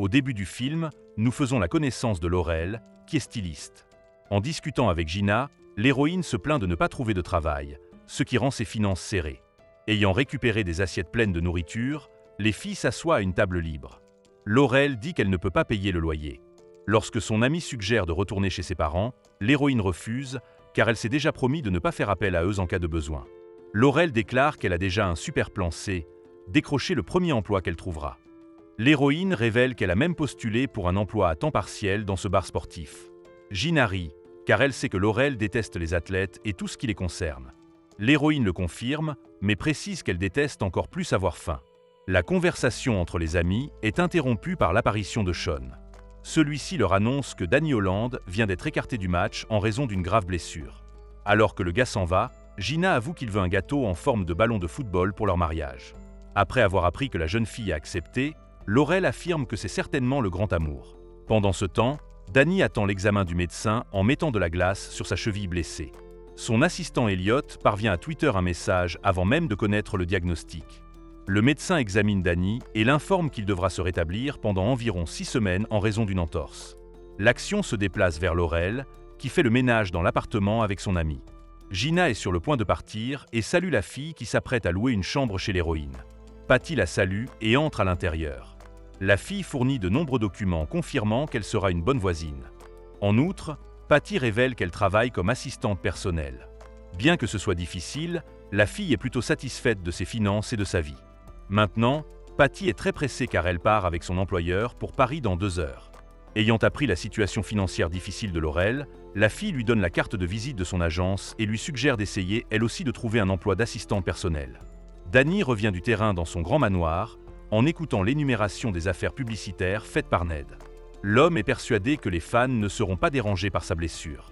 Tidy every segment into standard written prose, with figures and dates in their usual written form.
Au début du film, nous faisons la connaissance de Laurel, qui est styliste. En discutant avec Gina, l'héroïne se plaint de ne pas trouver de travail, ce qui rend ses finances serrées. Ayant récupéré des assiettes pleines de nourriture, les filles s'assoient à une table libre. Laurel dit qu'elle ne peut pas payer le loyer. Lorsque son ami suggère de retourner chez ses parents, l'héroïne refuse, car elle s'est déjà promis de ne pas faire appel à eux en cas de besoin. Laurel déclare qu'elle a déjà un super plan C, décrocher le premier emploi qu'elle trouvera. L'héroïne révèle qu'elle a même postulé pour un emploi à temps partiel dans ce bar sportif. Gina rit, car elle sait que Laurel déteste les athlètes et tout ce qui les concerne. L'héroïne le confirme, mais précise qu'elle déteste encore plus avoir faim. La conversation entre les amis est interrompue par l'apparition de Sean. Celui-ci leur annonce que Danny Holland vient d'être écarté du match en raison d'une grave blessure. Alors que le gars s'en va, Gina avoue qu'il veut un gâteau en forme de ballon de football pour leur mariage. Après avoir appris que la jeune fille a accepté, Laurel affirme que c'est certainement le grand amour. Pendant ce temps, Danny attend l'examen du médecin en mettant de la glace sur sa cheville blessée. Son assistant Elliot parvient à Twitter un message avant même de connaître le diagnostic. Le médecin examine Danny et l'informe qu'il devra se rétablir pendant environ 6 semaines en raison d'une entorse. L'action se déplace vers Laurel, qui fait le ménage dans l'appartement avec son ami. Gina est sur le point de partir et salue la fille qui s'apprête à louer une chambre chez l'héroïne. Patty la salue et entre à l'intérieur. La fille fournit de nombreux documents confirmant qu'elle sera une bonne voisine. En outre, Patty révèle qu'elle travaille comme assistante personnelle. Bien que ce soit difficile, la fille est plutôt satisfaite de ses finances et de sa vie. Maintenant, Patty est très pressée car elle part avec son employeur pour Paris dans 2 heures. Ayant appris la situation financière difficile de Laurel, la fille lui donne la carte de visite de son agence et lui suggère d'essayer elle aussi de trouver un emploi d'assistant personnel. Danny revient du terrain dans son grand manoir, en écoutant l'énumération des affaires publicitaires faites par Ned. L'homme est persuadé que les fans ne seront pas dérangés par sa blessure.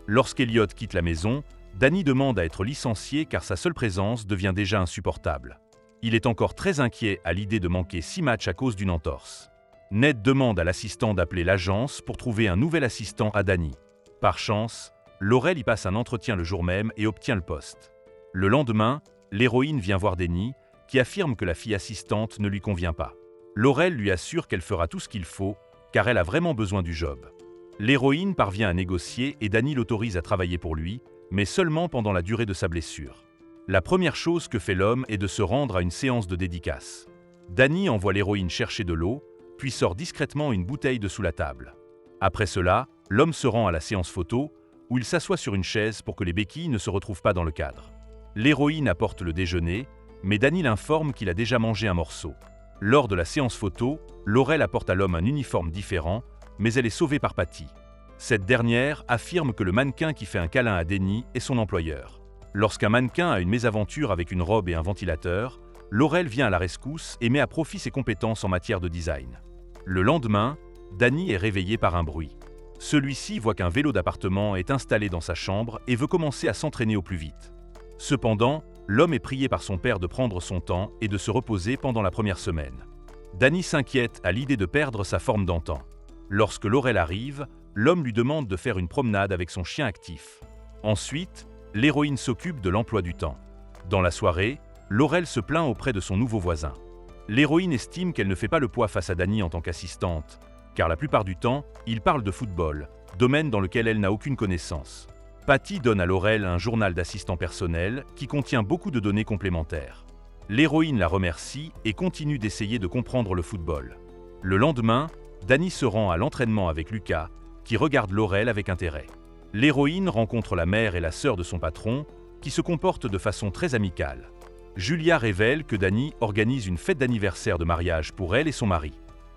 Lorsqu'Elliot quitte la maison, Danny demande à être licencié car sa seule présence devient déjà insupportable. Il est encore très inquiet à l'idée de manquer 6 matchs à cause d'une entorse. Ned demande à l'assistant d'appeler l'agence pour trouver un nouvel assistant à Danny. Par chance, Laurel y passe un entretien le jour même et obtient le poste. Le lendemain, l'héroïne vient voir Danny, qui affirme que la fille assistante ne lui convient pas. Laurel lui assure qu'elle fera tout ce qu'il faut, car elle a vraiment besoin du job. L'héroïne parvient à négocier et Danny l'autorise à travailler pour lui, mais seulement pendant la durée de sa blessure. La première chose que fait l'homme est de se rendre à une séance de dédicace. Danny envoie l'héroïne chercher de l'eau, puis sort discrètement une bouteille de sous la table. Après cela, l'homme se rend à la séance photo, où il s'assoit sur une chaise pour que les béquilles ne se retrouvent pas dans le cadre. L'héroïne apporte le déjeuner, mais Danny l'informe qu'il a déjà mangé un morceau. Lors de la séance photo, Laurel apporte à l'homme un uniforme différent, mais elle est sauvée par Patty. Cette dernière affirme que le mannequin qui fait un câlin à Danny est son employeur. Lorsqu'un mannequin a une mésaventure avec une robe et un ventilateur, Laurel vient à la rescousse et met à profit ses compétences en matière de design. Le lendemain, Danny est réveillé par un bruit. Celui-ci voit qu'un vélo d'appartement est installé dans sa chambre et veut commencer à s'entraîner au plus vite. Cependant, l'homme est prié par son père de prendre son temps et de se reposer pendant la première semaine. Danny s'inquiète à l'idée de perdre sa forme d'antan. Lorsque Laurel arrive, l'homme lui demande de faire une promenade avec son chien actif. Ensuite, l'héroïne s'occupe de l'emploi du temps. Dans la soirée, Laurel se plaint auprès de son nouveau voisin. L'héroïne estime qu'elle ne fait pas le poids face à Danny en tant qu'assistante, car la plupart du temps, il parle de football, domaine dans lequel elle n'a aucune connaissance. Patty donne à Laurel un journal d'assistant personnel qui contient beaucoup de données complémentaires. L'héroïne la remercie et continue d'essayer de comprendre le football. Le lendemain, Danny se rend à l'entraînement avec Lucas, qui regarde Laurel avec intérêt. L'héroïne rencontre la mère et la sœur de son patron, qui se comportent de façon très amicale. Julia révèle que Danny organise une fête d'anniversaire de mariage pour elle et son mari.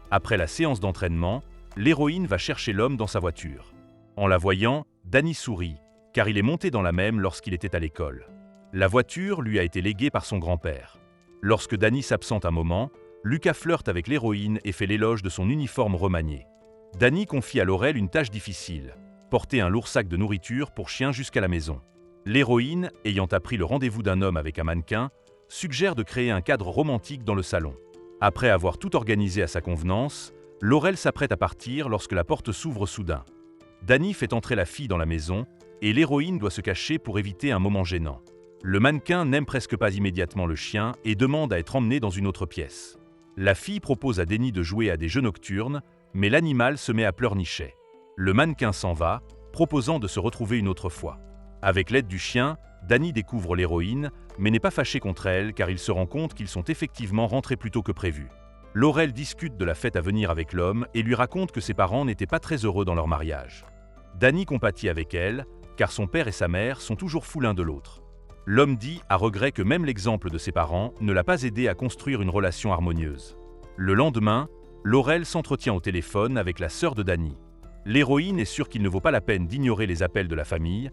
Après la séance d'entraînement, l'héroïne va chercher l'homme dans sa voiture. En la voyant, Danny sourit, car il est monté dans la même lorsqu'il était à l'école. La voiture lui a été léguée par son grand-père. Lorsque Danny s'absente un moment, Lucas flirte avec l'héroïne et fait l'éloge de son uniforme remanié. Danny confie à Laurel une tâche difficile, porter un lourd sac de nourriture pour chien jusqu'à la maison. L'héroïne, ayant appris le rendez-vous d'un homme avec un mannequin, suggère de créer un cadre romantique dans le salon. Après avoir tout organisé à sa convenance, Laurel s'apprête à partir lorsque la porte s'ouvre soudain. Danny fait entrer la fille dans la maison et l'héroïne doit se cacher pour éviter un moment gênant. Le mannequin n'aime presque pas immédiatement le chien et demande à être emmené dans une autre pièce. La fille propose à Denny de jouer à des jeux nocturnes, mais l'animal se met à pleurnicher. Le mannequin s'en va, proposant de se retrouver une autre fois. Avec l'aide du chien, Danny découvre l'héroïne, mais n'est pas fâché contre elle car il se rend compte qu'ils sont effectivement rentrés plus tôt que prévu. Laurel discute de la fête à venir avec l'homme et lui raconte que ses parents n'étaient pas très heureux dans leur mariage. Danny compatit avec elle, car son père et sa mère sont toujours fous l'un de l'autre. L'homme dit à regret que même l'exemple de ses parents ne l'a pas aidé à construire une relation harmonieuse. Le lendemain, Laurel s'entretient au téléphone avec la sœur de Danny. L'héroïne est sûre qu'il ne vaut pas la peine d'ignorer les appels de la famille,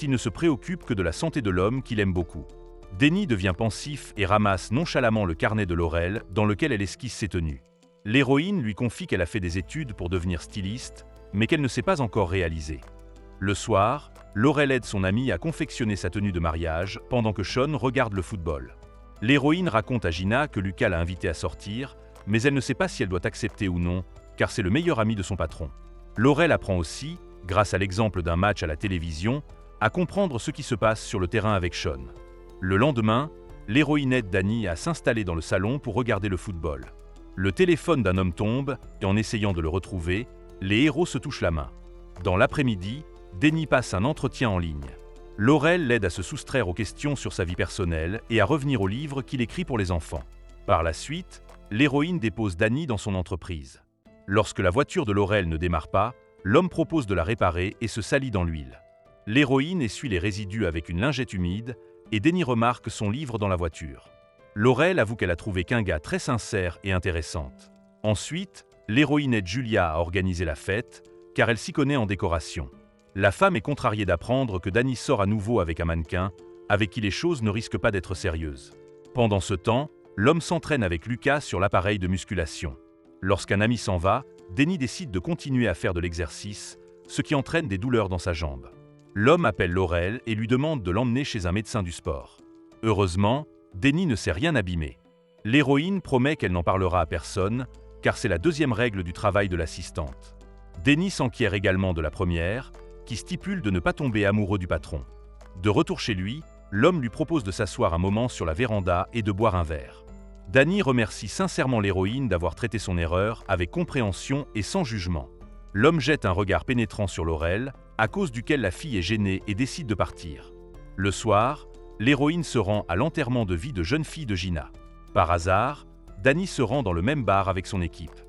il ne se préoccupe que de la santé de l'homme qu'il aime beaucoup. Denny devient pensif et ramasse nonchalamment le carnet de Laurel dans lequel elle esquisse ses tenues. L'héroïne lui confie qu'elle a fait des études pour devenir styliste, mais qu'elle ne s'est pas encore réalisée. Le soir, Laurel aide son amie à confectionner sa tenue de mariage pendant que Sean regarde le football. L'héroïne raconte à Gina que Lucas l'a invitée à sortir, mais elle ne sait pas si elle doit accepter ou non, car c'est le meilleur ami de son patron. Laurel apprend aussi, grâce à l'exemple d'un match à la télévision, à comprendre ce qui se passe sur le terrain avec Sean. Le lendemain, l'héroïne aide Danny à s'installer dans le salon pour regarder le football. Le téléphone d'un homme tombe, et en essayant de le retrouver, les héros se touchent la main. Dans l'après-midi, Denny passe un entretien en ligne. Laurel l'aide à se soustraire aux questions sur sa vie personnelle et à revenir au livre qu'il écrit pour les enfants. Par la suite, l'héroïne dépose Danny dans son entreprise. Lorsque la voiture de Laurel ne démarre pas, l'homme propose de la réparer et se salit dans l'huile. L'héroïne essuie les résidus avec une lingette humide et Denny remarque son livre dans la voiture. Laurel avoue qu'elle a trouvé Kinga très sincère et intéressante. Ensuite, l'héroïne aide Julia à organiser la fête, car elle s'y connaît en décoration. La femme est contrariée d'apprendre que Danny sort à nouveau avec un mannequin, avec qui les choses ne risquent pas d'être sérieuses. Pendant ce temps, l'homme s'entraîne avec Lucas sur l'appareil de musculation. Lorsqu'un ami s'en va, Denny décide de continuer à faire de l'exercice, ce qui entraîne des douleurs dans sa jambe. L'homme appelle Laurel et lui demande de l'emmener chez un médecin du sport. Heureusement, Denny ne s'est rien abîmé. L'héroïne promet qu'elle n'en parlera à personne, car c'est la deuxième règle du travail de l'assistante. Denny s'enquiert également de la première, qui stipule de ne pas tomber amoureux du patron. De retour chez lui, l'homme lui propose de s'asseoir un moment sur la véranda et de boire un verre. Danny remercie sincèrement l'héroïne d'avoir traité son erreur avec compréhension et sans jugement. L'homme jette un regard pénétrant sur Laurel, à cause duquel la fille est gênée et décide de partir. Le soir, l'héroïne se rend à l'enterrement de vie de jeune fille de Gina. Par hasard, Danny se rend dans le même bar avec son équipe.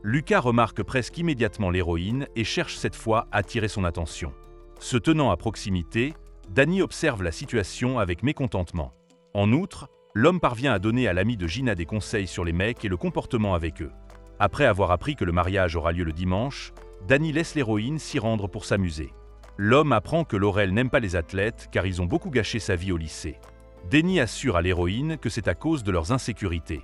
Lucas remarque presque immédiatement l'héroïne et cherche cette fois à attirer son attention. Se tenant à proximité, Danny observe la situation avec mécontentement. En outre, l'homme parvient à donner à l'ami de Gina des conseils sur les mecs et le comportement avec eux. Après avoir appris que le mariage aura lieu le dimanche, Danny laisse l'héroïne s'y rendre pour s'amuser. L'homme apprend que Laurel n'aime pas les athlètes car ils ont beaucoup gâché sa vie au lycée. Denny assure à l'héroïne que c'est à cause de leurs insécurités.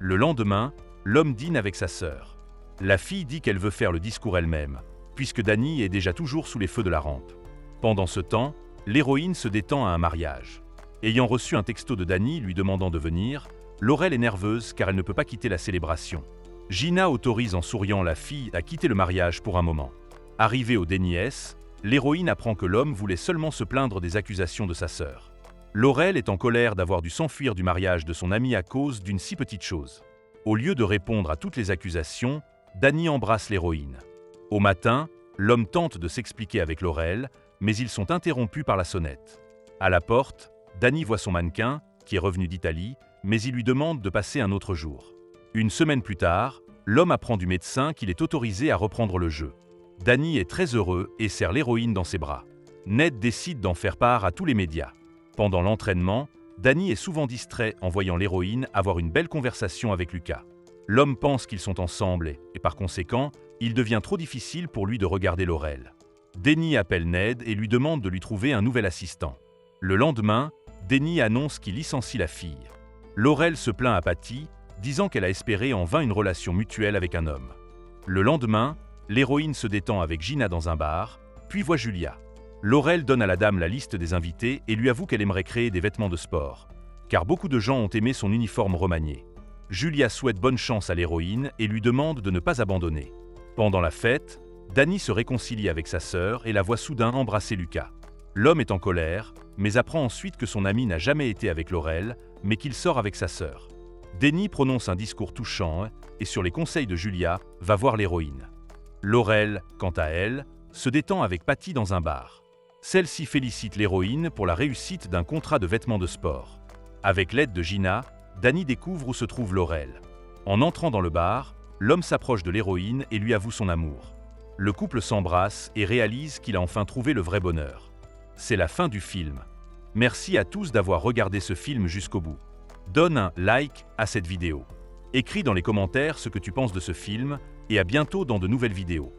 Le lendemain, l'homme dîne avec sa sœur. La fille dit qu'elle veut faire le discours elle-même, puisque Danny est déjà toujours sous les feux de la rampe. Pendant ce temps, l'héroïne se détend à un mariage. Ayant reçu un texto de Danny lui demandant de venir, Laurel est nerveuse car elle ne peut pas quitter la célébration. Gina autorise en souriant la fille à quitter le mariage pour un moment. Arrivée au Denny S, l'héroïne apprend que l'homme voulait seulement se plaindre des accusations de sa sœur. Laurel est en colère d'avoir dû s'enfuir du mariage de son ami à cause d'une si petite chose. Au lieu de répondre à toutes les accusations, Danny embrasse l'héroïne. Au matin, l'homme tente de s'expliquer avec Laurel, mais ils sont interrompus par la sonnette. À la porte, Danny voit son mannequin, qui est revenu d'Italie, mais il lui demande de passer un autre jour. Une semaine plus tard, l'homme apprend du médecin qu'il est autorisé à reprendre le jeu. Danny est très heureux et serre l'héroïne dans ses bras. Ned décide d'en faire part à tous les médias. Pendant l'entraînement, Danny est souvent distrait en voyant l'héroïne avoir une belle conversation avec Lucas. L'homme pense qu'ils sont ensemble et par conséquent, il devient trop difficile pour lui de regarder Laurel. Denny appelle Ned et lui demande de lui trouver un nouvel assistant. Le lendemain, Denny annonce qu'il licencie la fille. Laurel se plaint à Patty, disant qu'elle a espéré en vain une relation mutuelle avec un homme. Le lendemain, l'héroïne se détend avec Gina dans un bar, puis voit Julia. Laurel donne à la dame la liste des invités et lui avoue qu'elle aimerait créer des vêtements de sport, car beaucoup de gens ont aimé son uniforme remanié. Julia souhaite bonne chance à l'héroïne et lui demande de ne pas abandonner. Pendant la fête, Danny se réconcilie avec sa sœur et la voit soudain embrasser Lucas. L'homme est en colère, mais apprend ensuite que son ami n'a jamais été avec Laurel, mais qu'il sort avec sa sœur. Denny prononce un discours touchant et sur les conseils de Julia, va voir l'héroïne. Laurel, quant à elle, se détend avec Patty dans un bar. Celle-ci félicite l'héroïne pour la réussite d'un contrat de vêtements de sport. Avec l'aide de Gina, Danny découvre où se trouve Laurel. En entrant dans le bar, l'homme s'approche de l'héroïne et lui avoue son amour. Le couple s'embrasse et réalise qu'il a enfin trouvé le vrai bonheur. C'est la fin du film. Merci à tous d'avoir regardé ce film jusqu'au bout. Donne un like à cette vidéo. Écris dans les commentaires ce que tu penses de ce film et à bientôt dans de nouvelles vidéos.